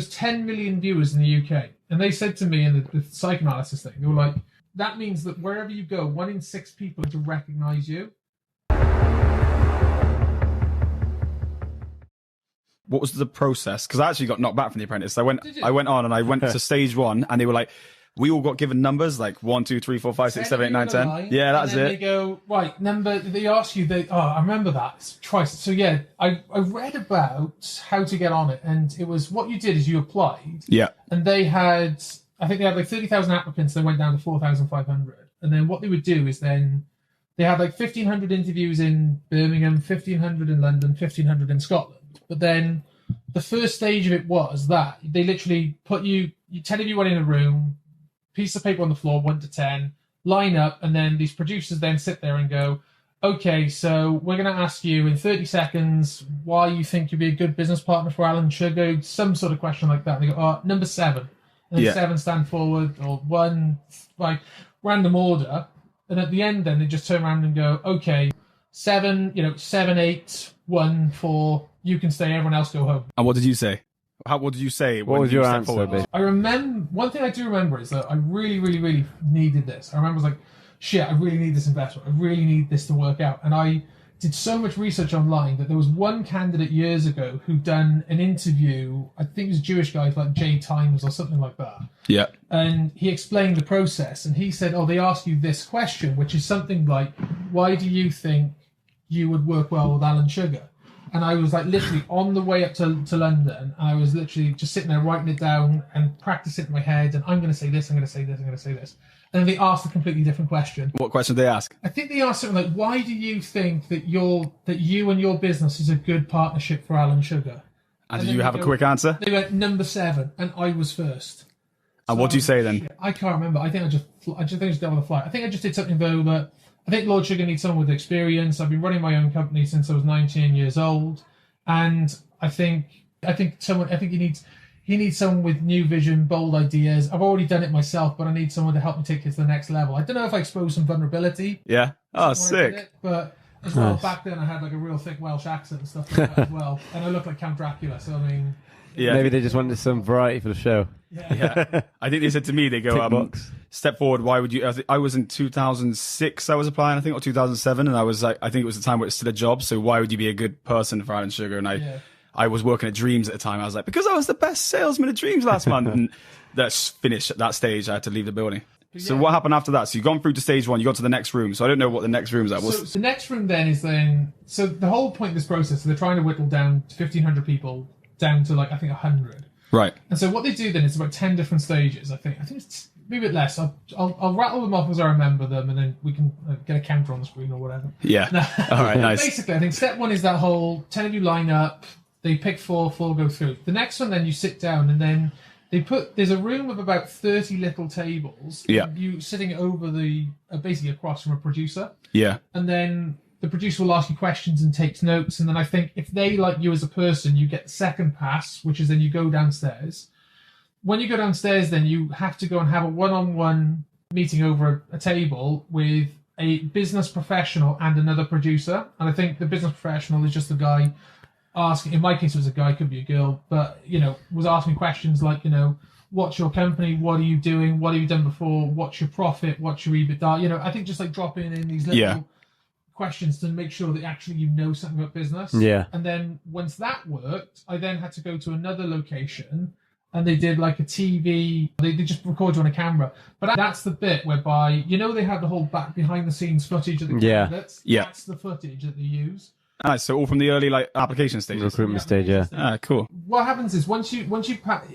There's 10 million viewers in the UK. And they said to me in the psychoanalysis thing, they were like, that means that wherever you go, 1 in 6 people to recognize you. What was the process? Because I actually got knocked back from The Apprentice. I went on and I went to stage 1 and they were like, we all got given numbers like 1, 2, 3, 4, 5, 6, 7, 8, 9, 10. Yeah, that's it. They go, right, number, they ask you, I remember that. It's twice. So yeah, I read about how to get on it. And it was, what you did is you applied. Yeah. And they had, I think they had like 30,000 applicants. They went down to 4,500. And then what they would do is then they had like 1,500 interviews in Birmingham, 1,500 in London, 1,500 in Scotland. But then the first stage of it was that they literally put you 10 of you went in a room, piece of paper on the floor, 1 to 10, line up, and then these producers then sit there and go, okay, so we're going to ask you in 30 seconds why you think you'd be a good business partner for Alan Sugar, some sort of question like that. And they go, number 7. And then 7 stand forward, or 1, like, random order. And at the end then they just turn around and go, okay, 7, 7, 8, 1, 4, you can stay, everyone else go home. And what did you say? What did you say? What was your answer? I remember, one thing I do remember is that I really, really, really needed this. I remember I was like, shit, I really need this investment. I really need this to work out. And I did so much research online that there was one candidate years ago who'd done an interview, I think it was a Jewish guy, like J Times or something like that. Yeah. And he explained the process and he said, they ask you this question, which is something like, why do you think you would work well with Alan Sugar? And I was like literally on the way up to London. I was literally just sitting there writing it down and practicing it in my head. And I'm going to say this, I'm going to say this, I'm going to say this. And then they asked a completely different question. What question did they ask? I think they asked something like, why do you think that you and your business is a good partnership for Alan Sugar? And did you have a quick answer? They went number 7 and I was first. And what do you say then? I can't remember. I think I just did on the fly. I think I just did something though that I think Lord Sugar needs someone with experience. I've been running my own company since I was 19 years old, and I think he needs someone with new vision, bold ideas. I've already done it myself, but I need someone to help me take it to the next level. I don't know if I exposed some vulnerability. Yeah. Oh, sick. But as well, back then I had like a real thick Welsh accent and stuff like that as well, and I looked like Count Dracula. So I mean, yeah. Maybe they just wanted some variety for the show. Yeah. I think they said to me, they go, step forward, why would you... I was in 2006, I was applying, I think, or 2007, and I was like, I think it was the time where it's still a job, so why would you be a good person for Alan Sugar? And I was working at Dreams at the time. I was like, because I was the best salesman at Dreams last month. And that's finished at that stage. I had to leave the building. So what happened after that? So you've gone through to stage 1, you got to the next room. So I don't know what the next room is at. So the next room then is so the whole point of this process, so they're trying to whittle down 1,500 people down to like, I think 100. Right. And so what they do then is about 10 different stages, I think. I think it's maybe a bit less. I'll rattle them off as I remember them, and then we can get a counter on the screen or whatever. Yeah. All right, nice. Basically, I think step 1 is that whole 10 of you line up, they pick 4 go through. The next one, then you sit down, and then there's a room of about 30 little tables. Yeah. You sitting over basically across from a producer. Yeah. And then the producer will ask you questions and takes notes. And then I think if they like you as a person, you get the second pass, which is then you go downstairs. When you go downstairs, then you have to go and have a one-on-one meeting over a table with a business professional and another producer. And I think the business professional is just the guy asking, in my case it was a guy, could be a girl, but, was asking questions like, what's your company? What are you doing? What have you done before? What's your profit? What's your EBITDA? I think just like dropping in these little questions to make sure that actually you know something about business. Yeah. And then once that worked, I then had to go to another location and they did like a TV, they just record you on a camera. But that's the bit whereby, they have the whole behind the scenes footage of the candidates. Yeah. That's the footage that they use. Nice. So all from the early application stages. Recruitment stage, yeah. Ah, cool. What happens is once you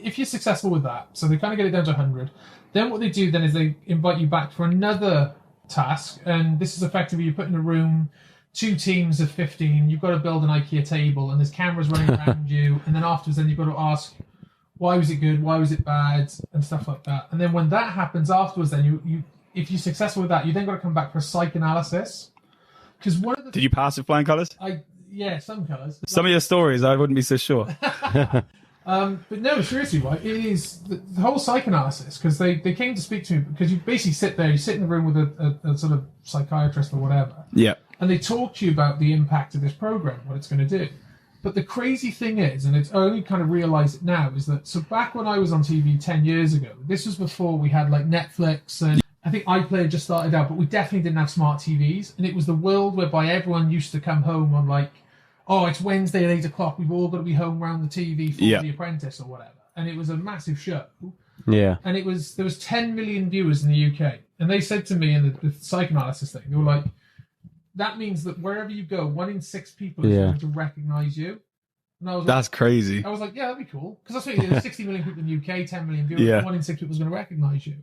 if you're successful with that, so they kind of get it down to 100, then what they do then is they invite you back for another task, and this is effectively you put in a room 2 teams of 15, you've got to build an IKEA table, and there's cameras running around you, and then afterwards then you've got to ask, why was it good, why was it bad, and stuff like that. And then when that happens afterwards, then you if you're successful with that, you then got to come back for a psychoanalysis. Because one of the Did you pass with flying colours? Some colours. Some of your stories, I wouldn't be so sure. But no, seriously, right? It is the whole psychoanalysis, because they came to speak to me, because you basically sit there, you sit in the room with a sort of psychiatrist or whatever. Yeah. And they talk to you about the impact of this program, what it's going to do. But the crazy thing is, and it's only kind of realised it now, is that so back when I was on TV 10 years ago, this was before we had like Netflix and I think iPlayer just started out, but we definitely didn't have smart TVs. And it was the world whereby everyone used to come home on like, oh, it's Wednesday at 8 o'clock. We've all got to be home around the TV for The Apprentice or whatever. And it was a massive show. Yeah. And there was 10 million viewers in the UK. And they said to me in the psychoanalysis thing, they were like, that means that wherever you go, 1 in 6 people is going to recognise you. And I was That's crazy. I was like, yeah, that'd be cool. Because that's what there's 60 million people in the UK, 10 million viewers, 1 in 6 people is going to recognise you.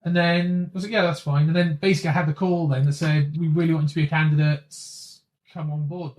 And then I was like, yeah, that's fine. And then basically I had the call then that said, we really want you to be a candidate, come on board.